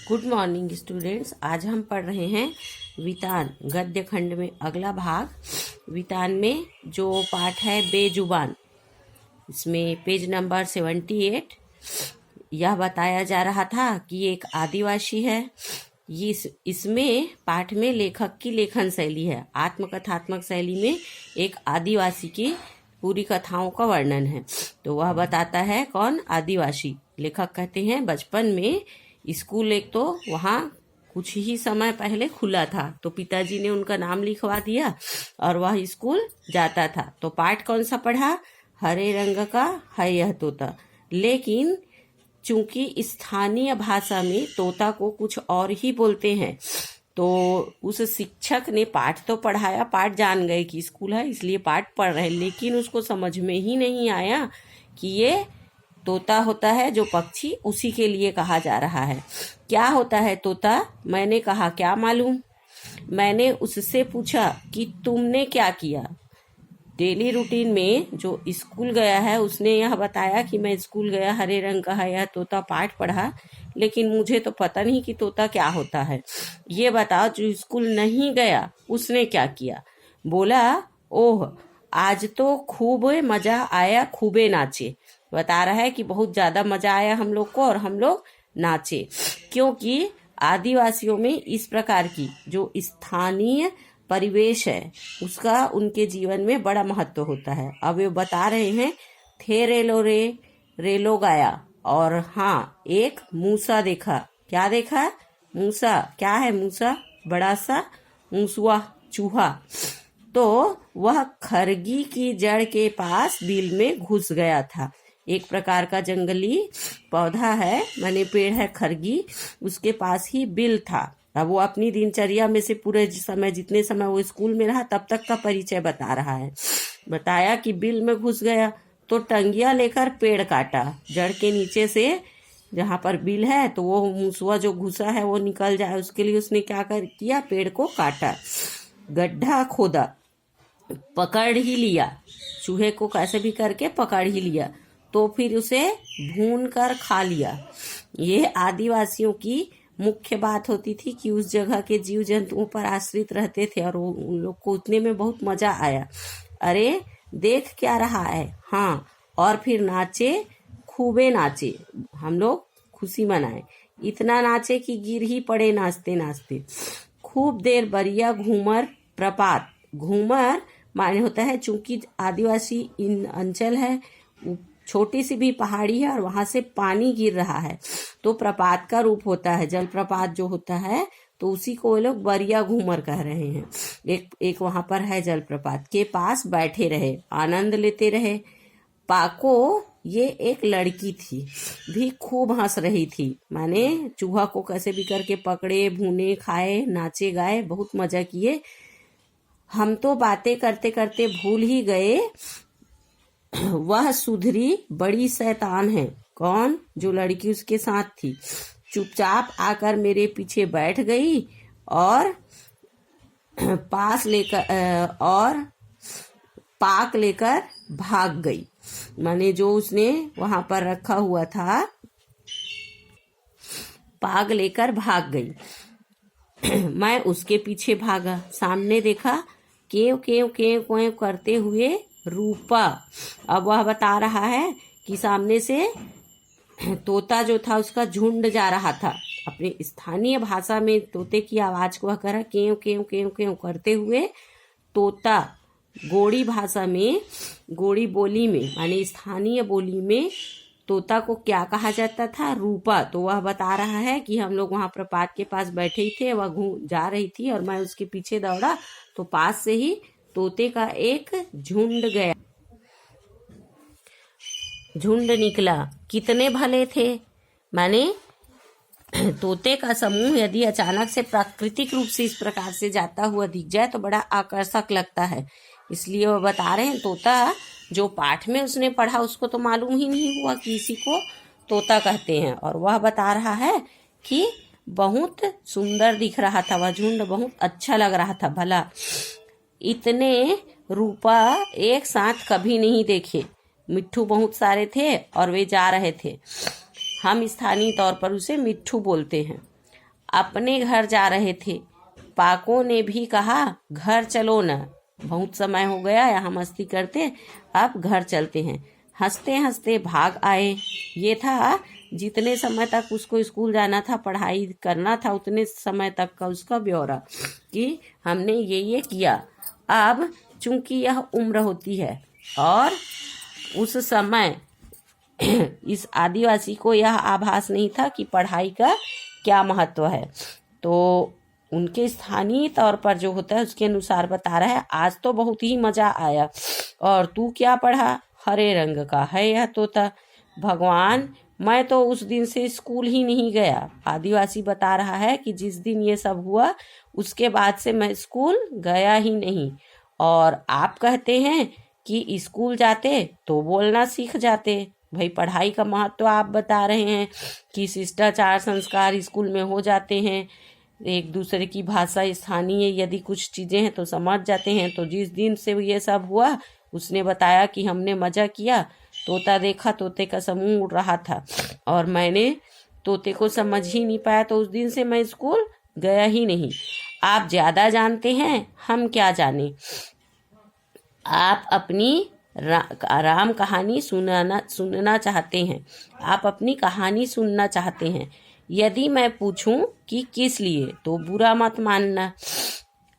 Good morning students. आज हम पढ़ रहे हैं वितान गद्य खंड में अगला भाग। वितान में जो पाठ है बेजुबान, इसमें पेज नंबर 78 यह बताया जा रहा था कि एक आदिवासी है। इसमें पाठ में लेखक की लेखन शैली है, आत्मकथात्मक शैली में एक आदिवासी की पूरी कथाओं का वर्णन है। तो वह बताता है कौन? आदिवासी। लेखक कहते हैं बचपन में स्कूल एक तो वहाँ कुछ ही समय पहले खुला था, तो पिताजी ने उनका नाम लिखवा दिया और वह स्कूल जाता था। तो पाठ कौन सा पढ़ा? हरे रंग का है यह तोता। लेकिन चूंकि स्थानीय भाषा में तोता को कुछ और ही बोलते हैं, तो उस शिक्षक ने पाठ तो पढ़ाया, पाठ जान गए कि स्कूल है इसलिए पाठ पढ़ रहे, लेकिन उसको समझ में ही नहीं आया कि ये तोता होता है जो पक्षी, उसी के लिए कहा जा रहा है। क्या होता है तोता? मैंने कहा क्या मालूम। मैंने उससे पूछा कि तुमने क्या किया। डेली रूटीन में जो स्कूल गया है उसने यह बताया कि मैं स्कूल गया, हरे रंग का है यह तोता, पाठ पढ़ा, लेकिन मुझे तो पता नहीं कि तोता क्या होता है। ये बताओ जो स्कूल नहीं गया उसने क्या किया। बोला, ओह आज तो खूब मजा आया, खूबे नाचे। बता रहा है कि बहुत ज्यादा मजा आया हम लोग को और हम लोग नाचे, क्योंकि आदिवासियों में इस प्रकार की जो स्थानीय परिवेश है उसका उनके जीवन में बड़ा महत्व होता है। अब ये बता रहे हैं थे रेलो रे रेलो गाया, और हाँ एक मूसा देखा। क्या देखा? मूसा। क्या है मूसा? बड़ा सा मूसुआ, चूहा। तो वह खरगी की जड़ के पास बिल में घुस गया था। एक प्रकार का जंगली पौधा है, माने पेड़ है खरगी, उसके पास ही बिल था। अब वो अपनी दिनचर्या में से पूरे समय, जितने समय वो स्कूल में रहा तब तक का परिचय बता रहा है। बताया कि बिल में घुस गया तो टंगिया लेकर पेड़ काटा। जड़ के नीचे से जहाँ पर बिल है तो वो मूसुआ जो घुसा है वो निकल जाए, उसके लिए उसने क्या किया? पेड़ को काटा, गड्ढा खोदा, पकड़ ही लिया, चूहे को कैसे भी करके पकड़ ही लिया, तो फिर उसे भून कर खा लिया। ये आदिवासियों की मुख्य बात होती थी कि उस जगह के जीव जंतुओं पर आश्रित रहते थे और उन लोग को उतने में बहुत मजा आया। अरे देख क्या रहा है। हाँ, और फिर नाचे, खूबे नाचे, हम लोग खुशी मनाए, इतना नाचे कि गिर ही पड़े नाचते नाचते। खूब देर बरिया घूमर प्रपात। घूमर माने होता है, चूंकि आदिवासी इन अंचल है, छोटी सी भी पहाड़ी है और वहां से पानी गिर रहा है, तो प्रपात का रूप होता है, जल प्रपात जो होता है, तो उसी को वो लोग बरिया घूमर कह रहे हैं। एक वहां पर है जल प्रपात के पास बैठे रहे, आनंद लेते रहे। पाको, ये एक लड़की थी, भी खूब हंस रही थी, माने चूहा को कैसे भी करके पकड़े, भूने, खाए, नाचे गाए, बहुत मजा किए। हम तो बातें करते करते भूल ही गए वह सुधरी बड़ी शैतान है। कौन? जो लड़की उसके साथ थी। चुपचाप आकर मेरे पीछे बैठ गई और पाक लेकर भाग गई। माने जो उसने वहां पर रखा हुआ था, पाग लेकर भाग गई। मैं उसके पीछे भागा, सामने देखा केव केव केव केव करते हुए रूपा। अब वह बता रहा है कि सामने से तोता जो था उसका झुंड जा रहा था। अपने स्थानीय भाषा में तोते की आवाज को वह करा केव केव केव केव करते हुए। तोता गोड़ी भाषा में, गोड़ी बोली में, माने स्थानीय बोली में तोता को क्या कहा जाता था? रूपा। तो वह बता रहा है कि हम लोग वहां प्रपात के पास बैठे ही थे, वह जा रही थी और मैं उसके पीछे दौड़ा, तो पास से ही तोते का एक झुंड गया, झुंड निकला। कितने भले थे, माने तोते का समूह यदि अचानक से प्राकृतिक रूप से इस प्रकार से जाता हुआ दिख जाए तो बड़ा आकर्षक लगता है। इसलिए वो बता रहे हैं तोता जो पाठ में उसने पढ़ा उसको तो मालूम ही नहीं हुआ कि इसी को तोता कहते हैं, और वह बता रहा है कि बहुत सुंदर दिख रहा था वह झुंड, बहुत अच्छा लग रहा था। भला इतने रूपा एक साथ कभी नहीं देखे। मिट्ठू बहुत सारे थे और वे जा रहे थे। हम स्थानीय तौर पर उसे मिट्ठू बोलते हैं। अपने घर जा रहे थे। पाकों ने भी कहा, घर चलो न, बहुत समय हो गया यहाँ मस्ती करते, अब घर चलते हैं। हंसते हंसते भाग आए। ये था जितने समय तक उसको स्कूल जाना था, पढ़ाई करना था, उतने समय तक का उसका ब्यौरा कि हमने ये किया। अब चूंकि यह उम्र होती है और उस समय इस आदिवासी को यह आभास नहीं था कि पढ़ाई का क्या महत्व है, तो उनके स्थानीय तौर पर जो होता है उसके अनुसार बता रहा है, आज तो बहुत ही मजा आया। और तू क्या पढ़ा? हरे रंग का है यह तोता। भगवान, मैं तो उस दिन से स्कूल ही नहीं गया। आदिवासी बता रहा है कि जिस दिन ये सब हुआ उसके बाद से मैं स्कूल गया ही नहीं। और आप कहते हैं कि स्कूल जाते तो बोलना सीख जाते। भाई पढ़ाई का महत्व आप बता रहे हैं कि शिष्टाचार संस्कार स्कूल में हो जाते हैं, एक दूसरे की भाषा स्थानीय यदि कुछ चीज़ें हैं तो समझ जाते हैं। तो जिस दिन से ये सब हुआ उसने बताया कि हमने मज़ा किया, तोता देखा, तोते का समूह उड़ रहा था और मैंने तोते को समझ ही नहीं पाया, तो उस दिन से मैं स्कूल गया ही नहीं। आप ज़्यादा जानते हैं, हम क्या जाने। आप अपनी राम कहानी सुनना चाहते हैं, आप अपनी कहानी सुनना चाहते हैं। यदि मैं पूछूं कि किस लिए, तो बुरा मत मानना।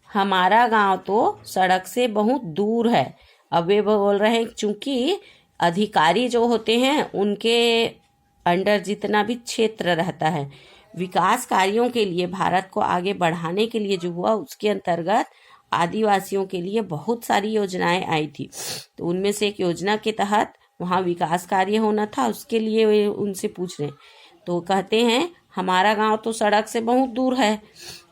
हमारा गांव तो सड़क से बहुत दूर है। अब वे बोल रहे हैं चूंकि अधिकारी जो होते हैं उनके अंडर जितना भी क्षेत्र रहता है, विकास कार्यों के लिए भारत को आगे बढ़ाने के लिए जो हुआ उसके अंतर्गत आदिवासियों के लिए बहुत सारी योजनाएं आई थी। तो उनमें से एक योजना के तहत वहाँ विकास कार्य होना था, उसके लिए वे उनसे पूछ रहे हैं। तो कहते हैं हमारा गांव तो सड़क से बहुत दूर है,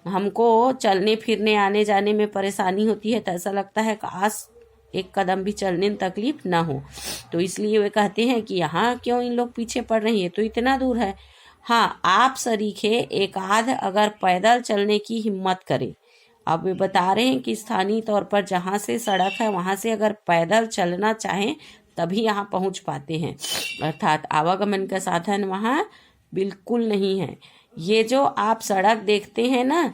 हमको चलने फिरने आने जाने में परेशानी होती है, तो ऐसा लगता है काश एक कदम भी चलने में तकलीफ ना हो। तो इसलिए वे कहते हैं कि यहाँ क्यों इन लोग पीछे पड़ रही है, तो इतना दूर है। हाँ, आप सरीखे एक आध अगर पैदल चलने की हिम्मत करें। अब वे बता रहे हैं कि स्थानीय तौर पर जहाँ से सड़क है वहाँ से अगर पैदल चलना चाहें तभी यहाँ पहुँच पाते हैं, अर्थात आवागमन का साधन वहाँ बिल्कुल नहीं है। ये जो आप सड़क देखते हैं ना,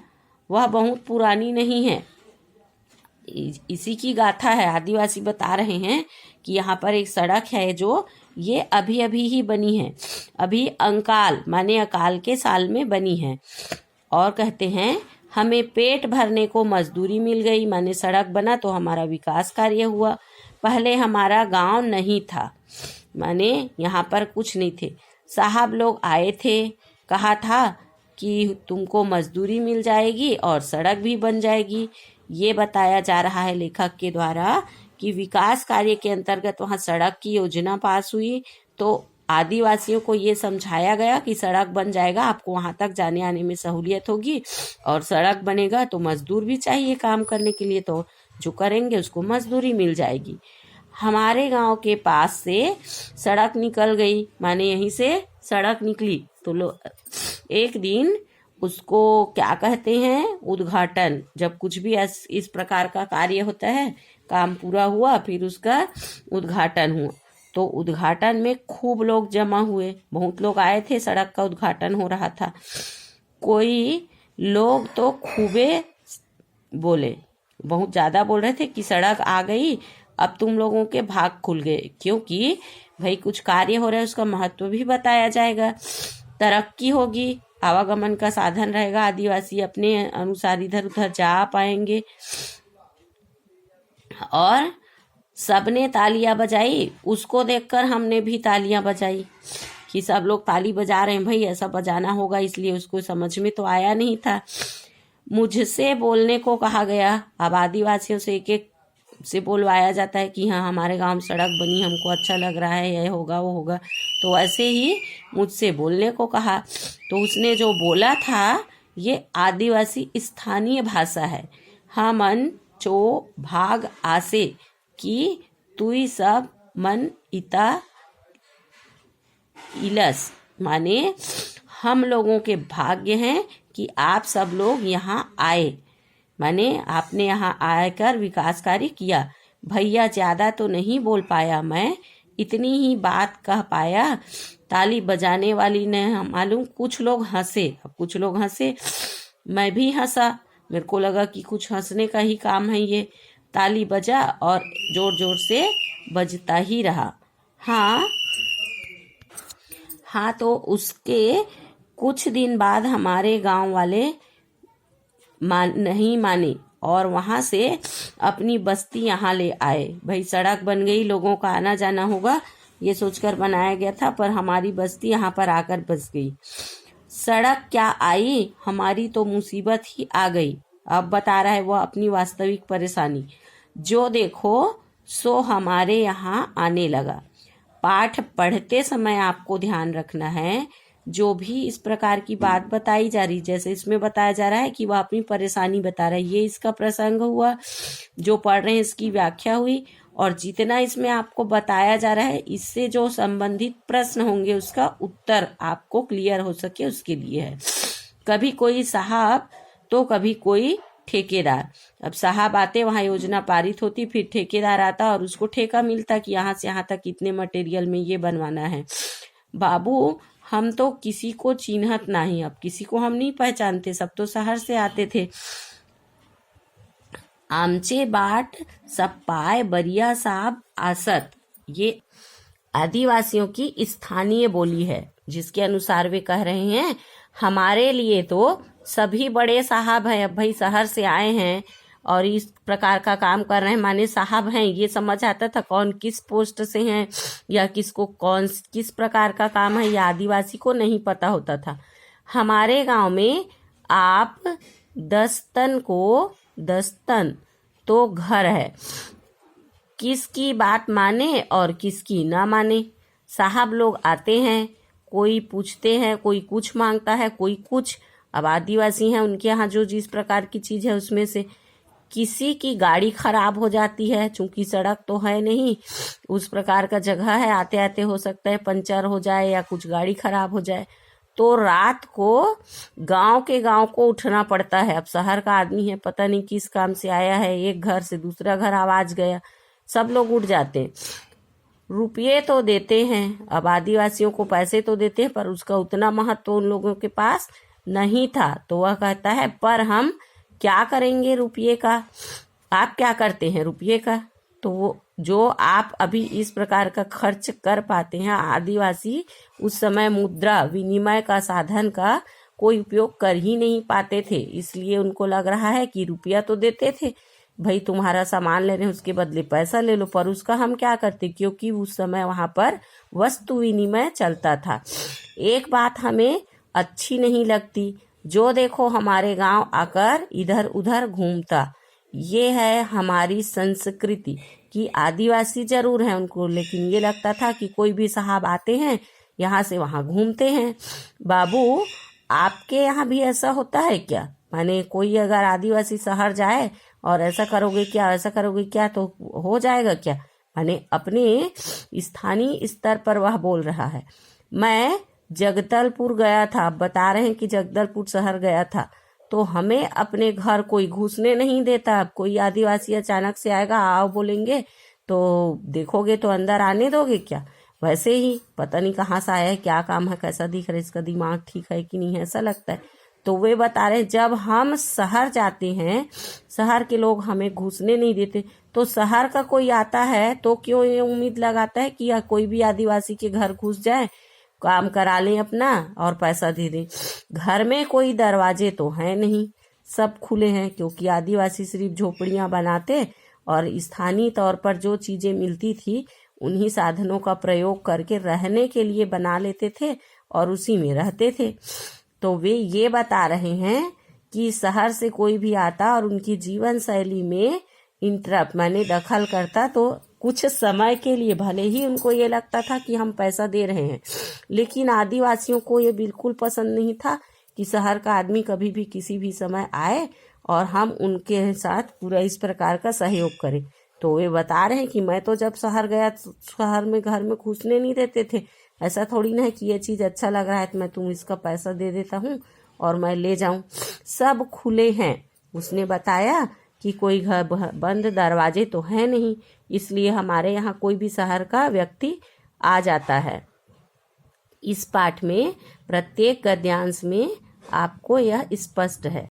वह बहुत पुरानी नहीं है, इसी की गाथा है। आदिवासी बता रहे हैं कि यहाँ पर एक सड़क है जो ये अभी अभी ही बनी है, अभी अंकाल माने अकाल के साल में बनी है। और कहते हैं हमें पेट भरने को मजदूरी मिल गई, माने सड़क बना तो हमारा विकास कार्य हुआ। पहले हमारा गांव नहीं था, माने यहाँ पर कुछ नहीं थे। साहब लोग आए थे, कहा था कि तुमको मजदूरी मिल जाएगी और सड़क भी बन जाएगी। ये बताया जा रहा है लेखक के द्वारा कि विकास कार्य के अंतर्गत वहाँ सड़क की योजना पास हुई, तो आदिवासियों को ये समझाया गया कि सड़क बन जाएगा, आपको वहाँ तक जाने आने में सहूलियत होगी, और सड़क बनेगा तो मजदूर भी चाहिए काम करने के लिए, तो जो करेंगे उसको मजदूरी मिल जाएगी। हमारे गांव के पास से सड़क निकल गई, माने यहीं से सड़क निकली, तो एक दिन उसको क्या कहते हैं, उद्घाटन। जब कुछ भी इस प्रकार का कार्य होता है, काम पूरा हुआ फिर उसका उद्घाटन हुआ, तो उद्घाटन में खूब लोग जमा हुए, बहुत लोग आए थे, सड़क का उद्घाटन हो रहा था। कोई लोग तो खूबे बोले, बहुत ज़्यादा बोल रहे थे कि सड़क आ गई, अब तुम लोगों के भाग खुल गए, क्योंकि भाई कुछ कार्य हो रहा है, उसका महत्व भी बताया जाएगा, तरक्की होगी, आवागमन का साधन रहेगा, आदिवासी अपने अनुसार इधर उधर जा पाएंगे। और सबने तालियां बजाई, उसको देखकर हमने भी तालियां बजाई कि सब लोग ताली बजा रहे हैं, भाई ऐसा बजाना होगा, इसलिए उसको समझ में तो आया नहीं था। मुझसे बोलने को कहा गया। अब आदिवासियों से एक एक से बोलवाया जाता है कि हाँ हमारे गांव में सड़क बनी, हमको अच्छा लग रहा है, ये होगा वो होगा, तो ऐसे ही मुझसे बोलने को कहा। तो उसने जो बोला था ये आदिवासी स्थानीय भाषा है। हमन चो भाग आसे कि तुई सब मन इता इलस, माने हम लोगों के भाग्य हैं कि आप सब लोग यहाँ आए, माने आपने यहाँ आकर विकास कार्य किया। भैया ज़्यादा तो नहीं बोल पाया मैं, इतनी ही बात कह पाया। ताली बजाने वाली ने मालूम कुछ लोग हंसे। अब कुछ लोग हंसे, मैं भी हंसा। मेरे को लगा कि कुछ हंसने का ही काम है ये। ताली बजा और जोर जोर से बजता ही रहा। हाँ, तो उसके कुछ दिन बाद हमारे गांव वाले नहीं माने और वहां से अपनी बस्ती यहाँ ले आए। भाई सड़क बन गई, लोगों का आना जाना होगा, ये सोचकर बनाया गया था, पर हमारी बस्ती यहाँ पर आकर बस गई। सड़क क्या आई, हमारी तो मुसीबत ही आ गई। अब बता रहा है वो अपनी वास्तविक परेशानी। जो देखो सो हमारे यहाँ आने लगा। पाठ पढ़ते समय आपको ध्यान रखना है, जो भी इस प्रकार की बात बताई जा रही, जैसे इसमें बताया जा रहा है कि वह अपनी परेशानी बता रहा है, ये इसका प्रसंग हुआ, जो पढ़ रहे हैं इसकी व्याख्या हुई, और जितना इसमें आपको बताया जा रहा है इससे जो संबंधित प्रश्न होंगे उसका उत्तर आपको क्लियर हो सके उसके लिए है। कभी कोई साहब तो कभी कोई ठेकेदार। अब साहब आते, वहां योजना पारित होती, फिर ठेकेदार आता और उसको ठेका मिलता कि यहाँ से यहाँ तक इतने मटेरियल में ये बनवाना है। बाबू हम तो किसी को चिन्हत नहीं, अब किसी को हम नहीं पहचानते, सब तो शहर से आते थे। आमचे बाट सब पाए बरिया साहब आसत, ये आदिवासियों की स्थानीय बोली है, जिसके अनुसार वे कह रहे हैं हमारे लिए तो सभी बड़े साहब हैं। अब भाई शहर से आए हैं और इस प्रकार का काम कर रहे हैं, माने साहब हैं। ये समझ आता था कौन किस पोस्ट से हैं या किसको कौन किस प्रकार का काम है, या आदिवासी को नहीं पता होता था। हमारे गांव में आप 10 तन तो घर है, किसकी बात माने और किसकी ना माने। साहब लोग आते हैं, कोई पूछते हैं, कोई कुछ मांगता है, कोई कुछ। अब आदिवासी हैं, उनके यहाँ जो जिस प्रकार की चीज है उसमें से किसी की गाड़ी खराब हो जाती है, चूंकि सड़क तो है नहीं, उस प्रकार का जगह है, आते आते हो सकता है पंचर हो जाए या कुछ गाड़ी खराब हो जाए, तो रात को गांव को उठना पड़ता है। अब शहर का आदमी है, पता नहीं किस काम से आया है, एक घर से दूसरा घर आवाज गया, सब लोग उठ जाते। रुपये तो देते हैं, अब आदिवासियों को पैसे तो देते हैं, पर उसका उतना महत्व तो उन लोगों के पास नहीं था। तो वह कहता है पर हम क्या करेंगे रुपये का, आप क्या करते हैं रुपये का? तो वो जो आप अभी इस प्रकार का खर्च कर पाते हैं, आदिवासी उस समय मुद्रा विनिमय का साधन का कोई उपयोग कर ही नहीं पाते थे, इसलिए उनको लग रहा है कि रुपया तो देते थे, भाई तुम्हारा सामान ले रहे हैं उसके बदले पैसा ले लो, पर उसका हम क्या करते, क्योंकि उस समय वहां पर वस्तु विनिमय चलता था। एक बात हमें अच्छी नहीं लगती, जो देखो हमारे गांव आकर इधर उधर घूमता, ये है हमारी संस्कृति कि आदिवासी जरूर है उनको, लेकिन ये लगता था कि कोई भी साहब आते हैं यहाँ से वहां घूमते हैं। बाबू आपके यहाँ भी ऐसा होता है क्या? माने कोई अगर आदिवासी शहर जाए और ऐसा करोगे क्या, ऐसा करोगे क्या, तो हो जाएगा क्या? माने अपने स्थानीय स्तर पर वह बोल रहा है। मैं जगदलपुर गया था, बता रहे हैं कि जगदलपुर शहर गया था, तो हमें अपने घर कोई घुसने नहीं देता। अब कोई आदिवासी अचानक से आएगा, आओ बोलेंगे तो देखोगे तो अंदर आने दोगे क्या? वैसे ही पता नहीं कहाँ से आया है, क्या काम है, कैसा दिख रहा है, इसका दिमाग ठीक है कि नहीं है, ऐसा लगता है। तो वे बता रहे जब हम शहर जाते हैं, शहर के लोग हमें घुसने नहीं देते, तो शहर का कोई आता है तो क्यों ये उम्मीद लगाता है कि या कोई भी आदिवासी के घर घुस जाए, काम करा लें अपना और पैसा दे दें। घर में कोई दरवाजे तो है नहीं, सब खुले हैं, क्योंकि आदिवासी सिर्फ झोपड़ियां बनाते और स्थानीय तौर पर जो चीजें मिलती थी उन्हीं साधनों का प्रयोग करके रहने के लिए बना लेते थे और उसी में रहते थे। तो वे ये बता रहे हैं कि शहर से कोई भी आता और उनकी जीवन शैली में इंटरप्ट माने दखल करता, तो कुछ समय के लिए भले ही उनको ये लगता था कि हम पैसा दे रहे हैं, लेकिन आदिवासियों को ये बिल्कुल पसंद नहीं था कि शहर का आदमी कभी भी किसी भी समय आए और हम उनके साथ पूरा इस प्रकार का सहयोग करें। तो वे बता रहे हैं कि मैं तो जब शहर गया, शहर में घर में घुसने नहीं देते थे, ऐसा थोड़ी ना है कि ये चीज अच्छा लग रहा है तो मैं तुम इसका पैसा दे देता हूँ और मैं ले जाऊं, सब खुले हैं। उसने बताया कि कोई घर बंद दरवाजे तो है नहीं, इसलिए हमारे यहाँ कोई भी शहर का व्यक्ति आ जाता है। इस पाठ में प्रत्येक गद्यांश में आपको यह स्पष्ट है।